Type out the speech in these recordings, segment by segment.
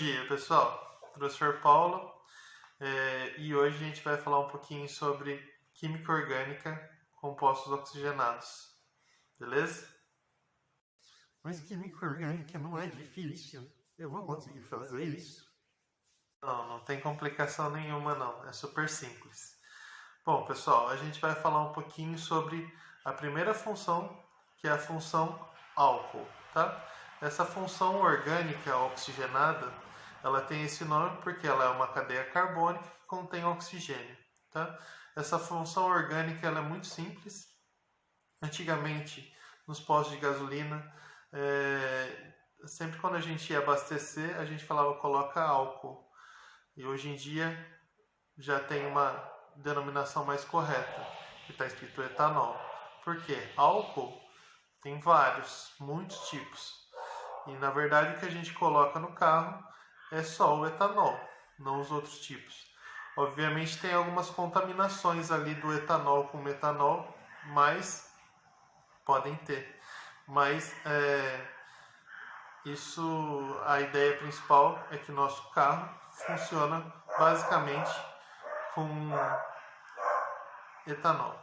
Bom dia, pessoal. Professor Paulo, e hoje a gente vai falar um pouquinho sobre química orgânica, compostos oxigenados. Beleza? Mas química orgânica não é difícil. Eu vou conseguir fazer isso. Não tem complicação nenhuma não, é super simples. Bom, pessoal, a gente vai falar um pouquinho sobre a primeira função, que é a função álcool, tá? Essa função orgânica oxigenada, ela tem esse nome porque ela é uma cadeia carbônica que contém oxigênio, tá? Essa função orgânica ela é muito simples. Antigamente, nos postos de gasolina, sempre quando a gente ia abastecer, a gente falava coloca álcool. E hoje em dia já tem uma denominação mais correta, que está escrito etanol. Por quê? Álcool tem muitos tipos. E na verdade o que a gente coloca no carro é só o etanol, não os outros tipos. Obviamente tem algumas contaminações ali do etanol com metanol, mas podem ter. Mas a ideia principal é que nosso carro funciona basicamente com etanol.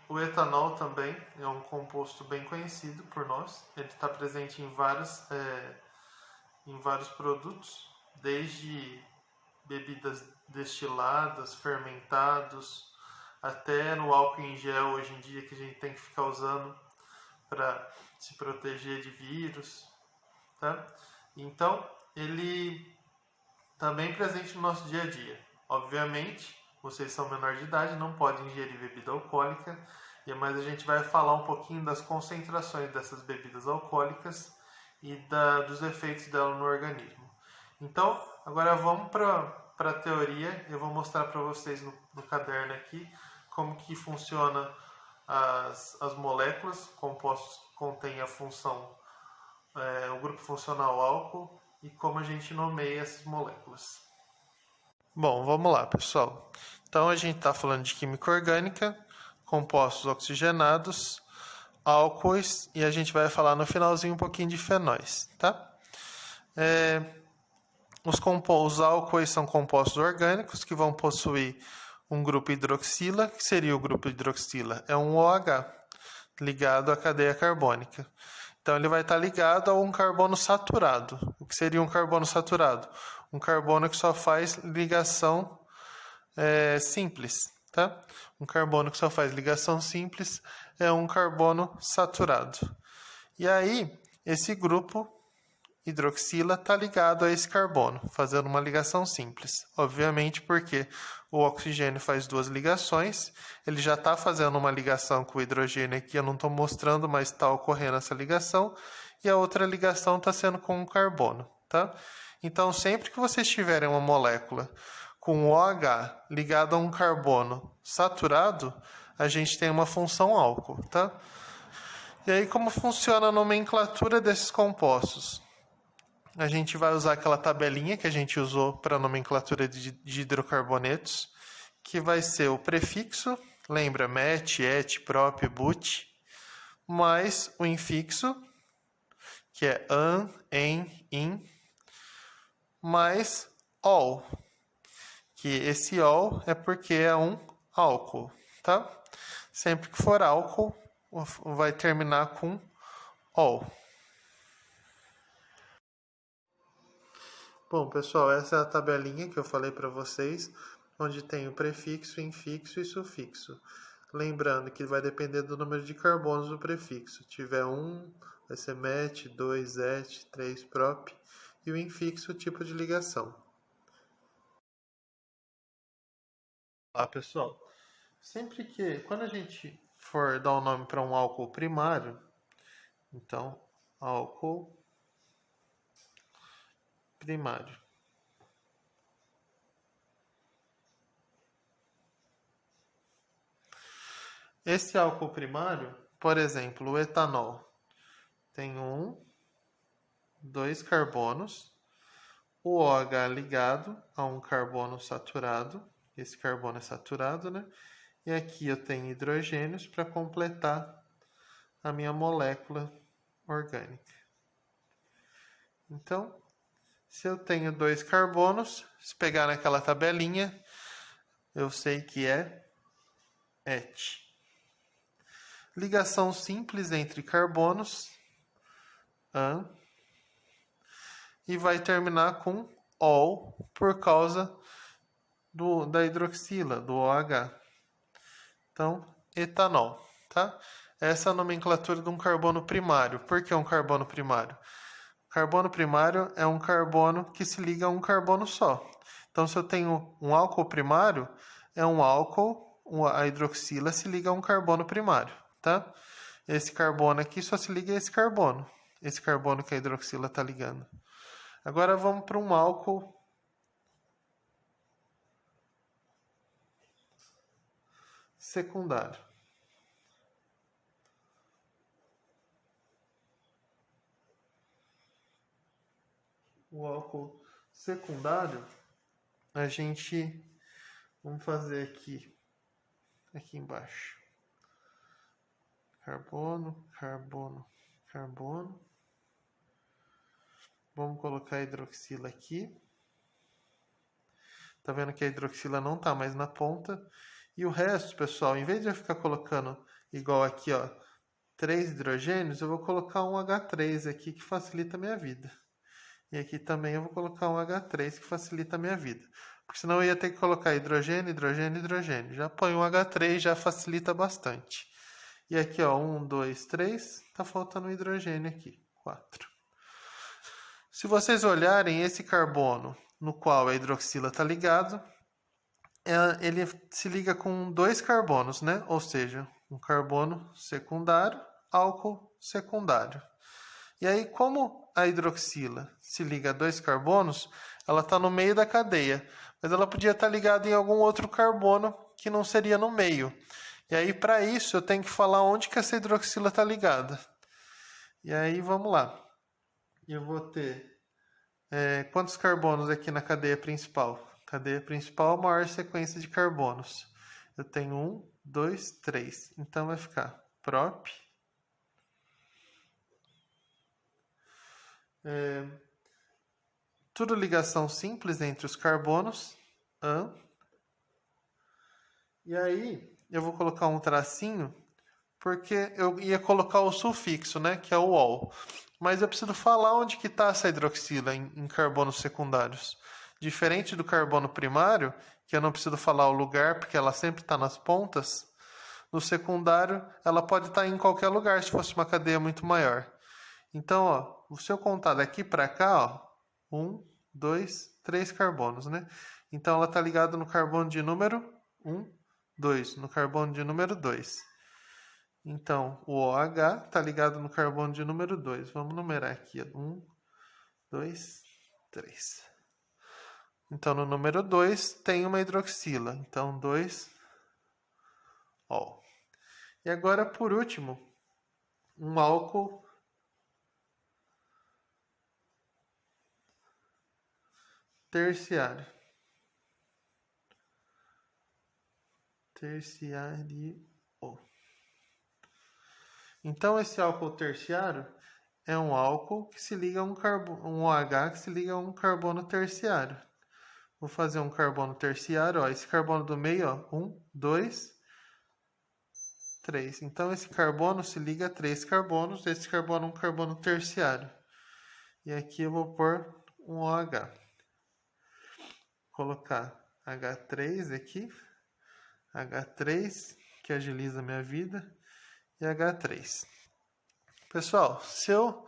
O etanol também é um composto bem conhecido por nós. Ele está presente em vários produtos, desde bebidas destiladas, fermentados, até no álcool em gel hoje em dia que a gente tem que ficar usando para se proteger de vírus, tá? Então, ele está bem presente no nosso dia a dia. Obviamente, vocês são menor de idade, não podem ingerir bebida alcoólica, mas a gente vai falar um pouquinho das concentrações dessas bebidas alcoólicas e dos efeitos dela no organismo. Então, agora vamos para a teoria. Eu vou mostrar para vocês no caderno aqui como que funciona as moléculas, compostos que contêm a função, o grupo funcional álcool, e como a gente nomeia essas moléculas. Bom, vamos lá, pessoal. Então, a gente está falando de química orgânica, compostos oxigenados, álcoois, e a gente vai falar no finalzinho um pouquinho de fenóis, tá? Os álcoois são compostos orgânicos que vão possuir um grupo hidroxila. Que seria o grupo hidroxila? É um OH ligado à cadeia carbônica. Então, ele vai estar ligado a um carbono saturado. O que seria um carbono saturado? Um carbono que só faz ligação simples, tá? Um carbono que só faz ligação simples é um carbono saturado. E aí, esse grupo hidroxila está ligado a esse carbono, fazendo uma ligação simples. Obviamente, porque o oxigênio faz duas ligações, ele já está fazendo uma ligação com o hidrogênio aqui, eu não estou mostrando, mas está ocorrendo essa ligação, e a outra ligação está sendo com o carbono, tá? Então, sempre que vocês tiverem uma molécula com OH ligado a um carbono saturado, a gente tem uma função álcool, tá? E aí, como funciona a nomenclatura desses compostos? A gente vai usar aquela tabelinha que a gente usou para a nomenclatura de hidrocarbonetos, que vai ser o prefixo, lembra, met, et, prop, but, mais o infixo, que é an, en, in, mais ol, que esse ol é porque é um álcool, tá? Sempre que for álcool, vai terminar com ol. Bom, pessoal, essa é a tabelinha que eu falei para vocês, onde tem o prefixo, infixo e sufixo. Lembrando que vai depender do número de carbonos do prefixo. Se tiver 1, vai ser met, 2, et, 3, prop, e o infixo, o tipo de ligação. Olá, pessoal. Quando a gente for dar um nome para um álcool primário, então, álcool primário. Esse álcool primário, por exemplo, o etanol, tem 2 carbonos, o OH ligado a um carbono saturado, esse carbono é saturado, né? E aqui eu tenho hidrogênios para completar a minha molécula orgânica. Então, se eu tenho 2 carbonos, se pegar naquela tabelinha, eu sei que é et. Ligação simples entre carbonos, an, e vai terminar com ol por causa da hidroxila, do OH. Então, etanol, tá? Essa é a nomenclatura de um carbono primário. Por que um carbono primário? Carbono primário é um carbono que se liga a um carbono só. Então, se eu tenho um álcool primário, é um álcool, a hidroxila se liga a um carbono primário, tá? Esse carbono aqui só se liga a esse carbono que a hidroxila está ligando. Agora vamos para um álcool secundário. O álcool secundário, a gente vamos fazer aqui embaixo. Carbono, carbono, carbono. Vamos colocar a hidroxila aqui. Tá vendo que a hidroxila não tá mais na ponta. E o resto, pessoal, em vez de eu ficar colocando igual aqui, ó, 3 hidrogênios, eu vou colocar um H3 aqui que facilita a minha vida. E aqui também eu vou colocar um H3 que facilita a minha vida. Porque senão eu ia ter que colocar hidrogênio, hidrogênio, hidrogênio. Já põe um H3, já facilita bastante. E aqui, ó, 1, 2, 3, tá faltando um hidrogênio aqui, 4. Se vocês olharem esse carbono no qual a hidroxila está ligado, ele se liga com 2 carbonos, né? Ou seja, um carbono secundário, álcool secundário. E aí, como a hidroxila se liga a 2 carbonos, ela está no meio da cadeia, mas ela podia estar ligada em algum outro carbono que não seria no meio. E aí, para isso, eu tenho que falar onde que essa hidroxila está ligada. E aí, vamos lá. Eu vou ter quantos carbonos aqui na cadeia principal? Cadeia principal, a maior sequência de carbonos. Eu tenho 1, 2, 3. Então, vai ficar prop. Tudo ligação simples entre os carbonos. An. E aí, eu vou colocar um tracinho, porque eu ia colocar o sufixo, né? Que é o ol. Mas eu preciso falar onde que está essa hidroxila em carbonos secundários. Diferente do carbono primário, que eu não preciso falar o lugar, porque ela sempre está nas pontas, no secundário, ela pode estar em qualquer lugar, se fosse uma cadeia muito maior. Então, ó, se eu contar daqui para cá, ó, 1, 2, 3 carbonos, né? Então, ela está ligada no carbono de número 1, 2, no carbono de número 2. Então, o OH está ligado no carbono de número 2. Vamos numerar aqui. 1, 2, 3. Então, no número 2 tem uma hidroxila. Então, 2, ol. E agora, por último, um álcool terciário. Terciário. Então, esse álcool terciário é um álcool que se liga a um OH que se liga a um carbono terciário. Vou fazer um carbono terciário, ó, esse carbono do meio, ó, 1, 2, 3. Então, esse carbono se liga a 3 carbonos, esse carbono é um carbono terciário. E aqui eu vou pôr um OH. Vou colocar H3 aqui, H3, que agiliza a minha vida, e H3. Pessoal, se eu...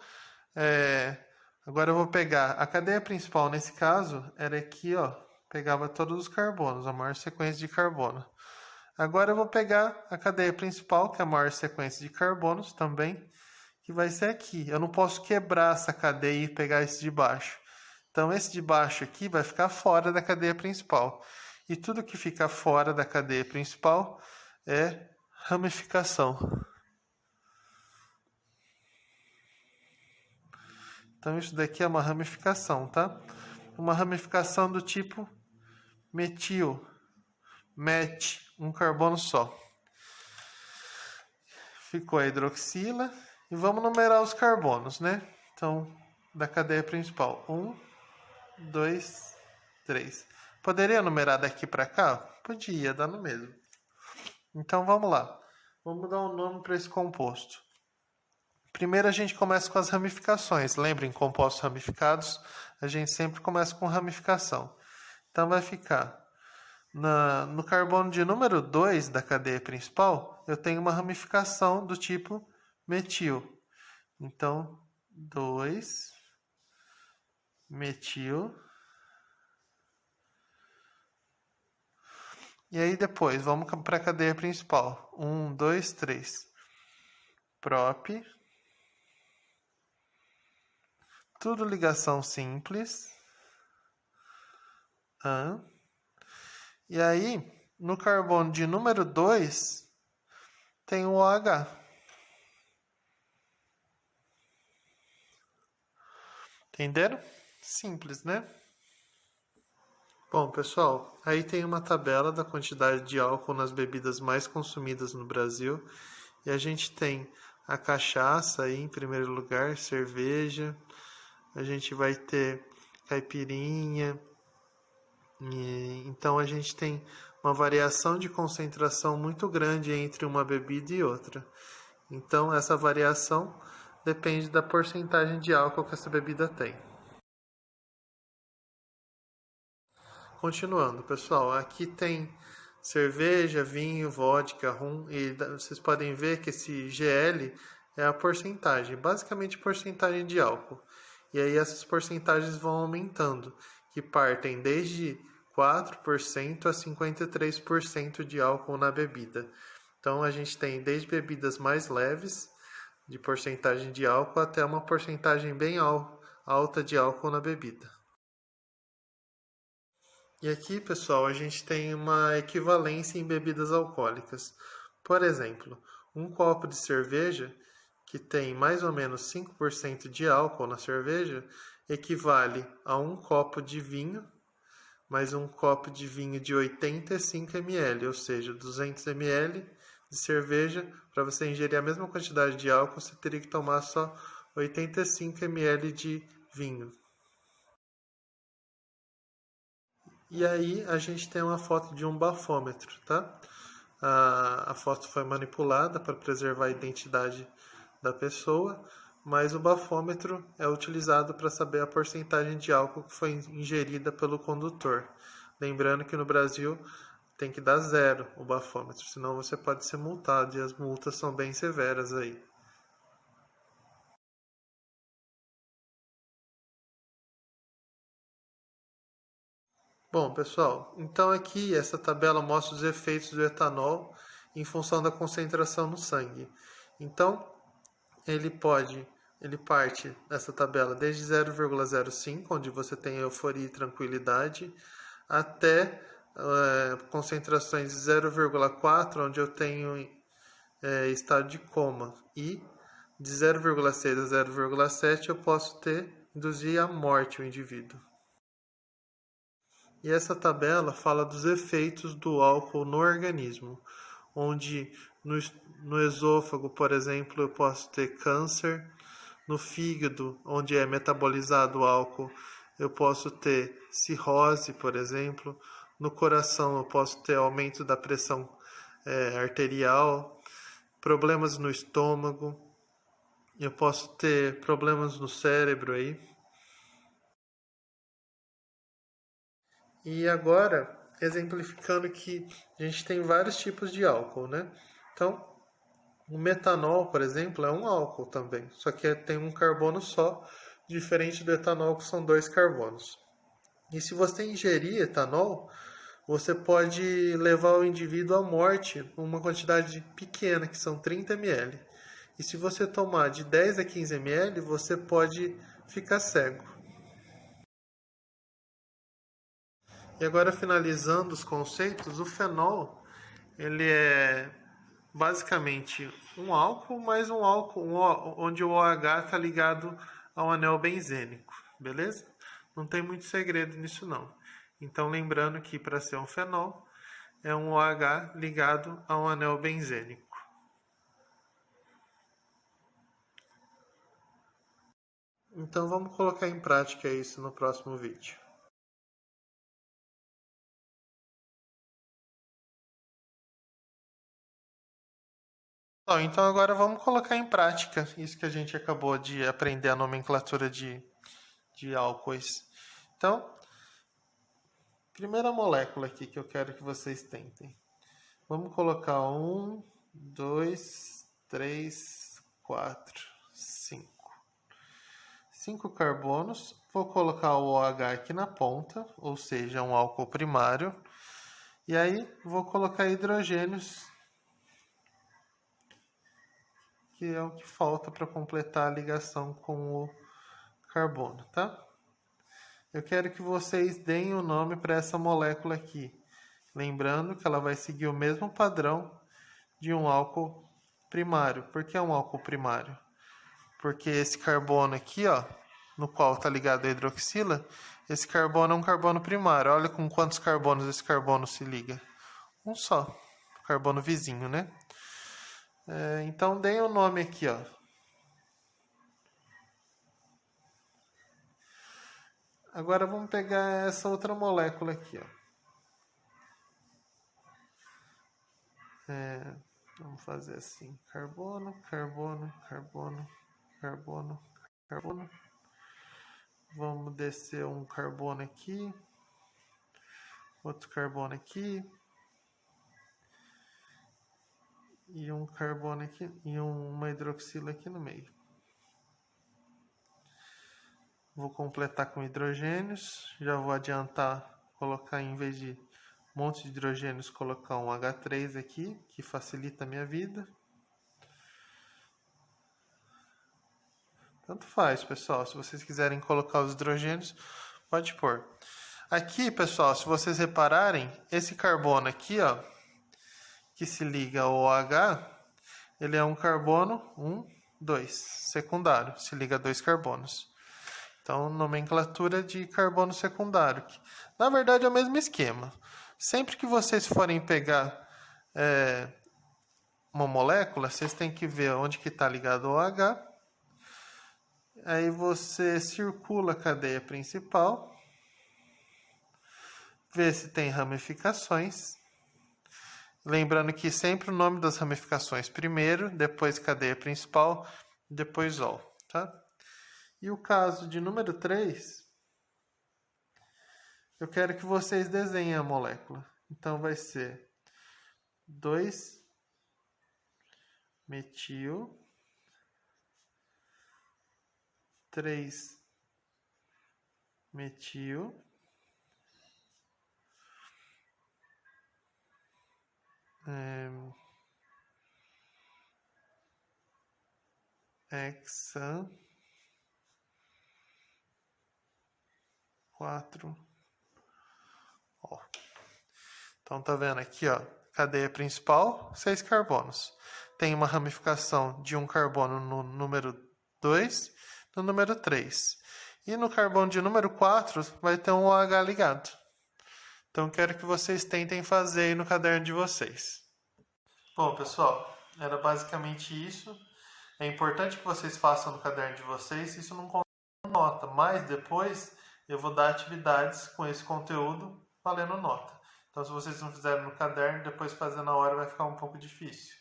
agora eu vou pegar a cadeia principal, nesse caso, era aqui, ó, pegava todos os carbonos, a maior sequência de carbono. Agora eu vou pegar a cadeia principal, que é a maior sequência de carbonos também, que vai ser aqui. Eu não posso quebrar essa cadeia e pegar esse de baixo. Então, esse de baixo aqui vai ficar fora da cadeia principal. E tudo que fica fora da cadeia principal é ramificação. Então, isso daqui é uma ramificação, tá? Uma ramificação do tipo metil, met, um carbono só. Ficou a hidroxila. E vamos numerar os carbonos, né? Então, da cadeia principal. 1, 2, 3. Poderia numerar daqui para cá? Podia, dá no mesmo. Então vamos lá. Vamos dar um nome para esse composto. Primeiro a gente começa com as ramificações. Lembrem, compostos ramificados, a gente sempre começa com ramificação. Então vai ficar no carbono de número 2 da cadeia principal, eu tenho uma ramificação do tipo metil. Então, 2 metil. E aí depois, vamos para a cadeia principal. 1, 2, 3. Prop. Tudo ligação simples. An. E aí, no carbono de número 2, tem o OH. Entenderam? Simples, né? Bom, pessoal, aí tem uma tabela da quantidade de álcool nas bebidas mais consumidas no Brasil. E a gente tem a cachaça aí em primeiro lugar, cerveja. A gente vai ter caipirinha. Então a gente tem uma variação de concentração muito grande entre uma bebida e outra. Então essa variação depende da porcentagem de álcool que essa bebida tem. Continuando, pessoal, aqui tem cerveja, vinho, vodka, rum, e vocês podem ver que esse GL é a porcentagem, basicamente porcentagem de álcool. E aí essas porcentagens vão aumentando, que partem desde 4% a 53% de álcool na bebida. Então a gente tem desde bebidas mais leves, de porcentagem de álcool, até uma porcentagem bem alta de álcool na bebida. E aqui, pessoal, a gente tem uma equivalência em bebidas alcoólicas. Por exemplo, um copo de cerveja, que tem mais ou menos 5% de álcool na cerveja, equivale a um copo de vinho, mais um copo de vinho de 85 ml, ou seja, 200 ml de cerveja. Para você ingerir a mesma quantidade de álcool, você teria que tomar só 85 ml de vinho. E aí a gente tem uma foto de um bafômetro, tá? A foto foi manipulada para preservar a identidade da pessoa, mas o bafômetro é utilizado para saber a porcentagem de álcool que foi ingerida pelo condutor. Lembrando que no Brasil tem que dar 0 o bafômetro, senão você pode ser multado e as multas são bem severas aí. Bom, pessoal, então aqui essa tabela mostra os efeitos do etanol em função da concentração no sangue. Então, ele parte dessa tabela desde 0,05, onde você tem euforia e tranquilidade, até concentrações de 0,4, onde eu tenho estado de coma, e de 0,6 a 0,7 eu posso induzir à morte o indivíduo. E essa tabela fala dos efeitos do álcool no organismo, onde no esôfago, por exemplo, eu posso ter câncer, no fígado, onde é metabolizado o álcool, eu posso ter cirrose, por exemplo, no coração eu posso ter aumento da pressão arterial, problemas no estômago, eu posso ter problemas no cérebro aí. E agora, exemplificando que a gente tem vários tipos de álcool, né? Então, o metanol, por exemplo, é um álcool também, só que tem um carbono só, diferente do etanol, que são 2 carbonos. E se você ingerir etanol, você pode levar o indivíduo à morte uma quantidade pequena, que são 30 ml. E se você tomar de 10 a 15 ml, você pode ficar cego. E agora, finalizando os conceitos, o fenol ele é basicamente um álcool, mas um álcool onde o OH está ligado ao anel benzênico, beleza? Não tem muito segredo nisso não. Então, lembrando que para ser um fenol, é um OH ligado a um anel benzênico. Então vamos colocar em prática isso no próximo vídeo. Bom, então agora vamos colocar em prática isso que a gente acabou de aprender, a nomenclatura de álcoois. Então, primeira molécula aqui que eu quero que vocês tentem. Vamos colocar 1, 2, 3, 4, 5. 5 carbonos. Vou colocar o OH aqui na ponta, ou seja, um álcool primário. E aí vou colocar hidrogênios, que é o que falta para completar a ligação com o carbono, tá? Eu quero que vocês deem o nome para essa molécula aqui. Lembrando que ela vai seguir o mesmo padrão de um álcool primário. Por que é um álcool primário? Porque esse carbono aqui, ó, no qual está ligado a hidroxila, esse carbono é um carbono primário. Olha com quantos carbonos esse carbono se liga. Um só. Carbono vizinho, né? Então, deem o nome aqui, ó. Agora vamos pegar essa outra molécula aqui, ó. Vamos fazer assim, carbono, carbono, carbono, carbono, carbono. Vamos descer um carbono aqui, outro carbono aqui, e um carbono aqui, e uma hidroxila aqui no meio. Vou completar com hidrogênios, já vou adiantar, colocar em vez de um monte de hidrogênios, colocar um H3 aqui, que facilita a minha vida. Tanto faz, pessoal. Se vocês quiserem colocar os hidrogênios, pode pôr. Aqui, pessoal, se vocês repararem, esse carbono aqui, ó, que se liga ao OH, ele é um carbono 1, 2, secundário, se liga a 2 carbonos. Então, nomenclatura de carbono secundário. Que, na verdade, é o mesmo esquema. Sempre que vocês forem pegar uma molécula, vocês têm que ver onde que está ligado ao OH. Aí você circula a cadeia principal, vê se tem ramificações. Lembrando que sempre o nome das ramificações primeiro, depois cadeia principal, depois ol, tá? E o caso de número 3, eu quero que vocês desenhem a molécula. Então vai ser 2-metil, 3-metil, hexan, 4. Ó. Então tá vendo aqui, ó, cadeia principal, 6 carbonos. Tem uma ramificação de um carbono no número 2, no número 3. E no carbono de número 4 vai ter um OH ligado. Então quero que vocês tentem fazer aí no caderno de vocês. Bom, pessoal, era basicamente isso. É importante que vocês façam no caderno de vocês. Isso não conta nota, mas depois eu vou dar atividades com esse conteúdo valendo nota. Então, se vocês não fizerem no caderno, depois fazer na hora vai ficar um pouco difícil.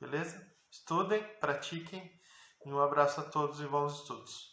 Beleza? Estudem, pratiquem e um abraço a todos e bons estudos.